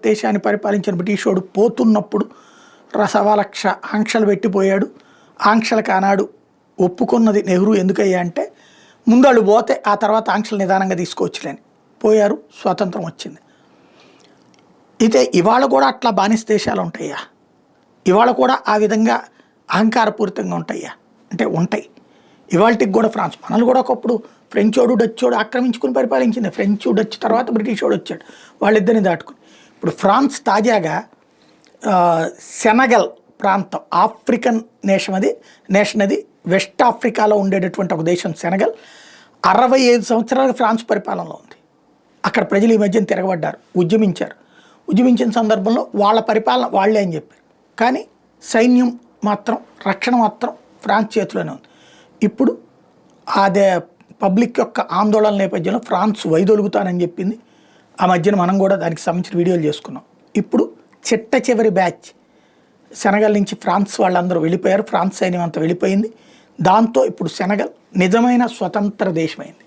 దేశాన్ని పరిపాలించిన బ్రిటిష్ వాడు పోతున్నప్పుడు 1,000,000 ఆంక్షలు పెట్టిపోయాడు. ఆంక్షలకు ఆనాడు ఒప్పుకున్నది నెహ్రూ. ఎందుకయ్యా అంటే ముందాళ్ళు పోతే ఆ తర్వాత ఆంక్షలు నిదానంగా తీసుకోవచ్చులేని పోయారు. స్వాతంత్రం వచ్చింది. అయితే ఇవాళ కూడా అట్లా బానిస దేశాలు ఉంటాయా? ఇవాళ కూడా ఆ విధంగా అహంకారపూరితంగా ఉంటాయా అంటే ఉంటాయి. ఇవాళకి కూడా ఫ్రాన్స్ మనల్ని కూడా ఒకప్పుడు ఫ్రెంచోడు డచ్చోడు ఆక్రమించుకుని పరిపాలించింది. ఫ్రెంచ్ డచ్ తర్వాత బ్రిటిష్ వాడు వచ్చాడు, వాళ్ళిద్దరిని దాటుకుని. ఇప్పుడు ఫ్రాన్స్ తాజాగా సెనగల్ ప్రాంతం ఆఫ్రికన్ నేషన్ అది వెస్ట్ ఆఫ్రికాలో ఉండేటటువంటి ఒక దేశం సెనగల్. 65 సంవత్సరాలుగా ఫ్రాన్స్ పరిపాలనలో ఉంది. అక్కడ ప్రజలు ఈ మధ్యన తిరగబడ్డారు, ఉద్యమించిన సందర్భంలో వాళ్ళ పరిపాలన వాళ్ళే అని చెప్పారు. కానీ సైన్యం మాత్రం రక్షణ మాత్రం ఫ్రాన్స్ చేతిలోనే ఉంది. ఇప్పుడు అదే పబ్లిక్ యొక్క ఆందోళన నేపథ్యంలో ఫ్రాన్స్ వైదొలుగుతానని చెప్పింది. ఆ మధ్యన మనం కూడా దానికి సంబంధించిన వీడియోలు చేసుకున్నాం. ఇప్పుడు చివరి బ్యాచ్ సెనగల్ నుంచి ఫ్రాన్స్ వాళ్ళందరూ వెళ్ళిపోయారు. ఫ్రాన్స్ సైన్యం అంతా వెళ్ళిపోయింది. దాంతో ఇప్పుడు సెనగల్ నిజమైన స్వతంత్ర దేశమైంది.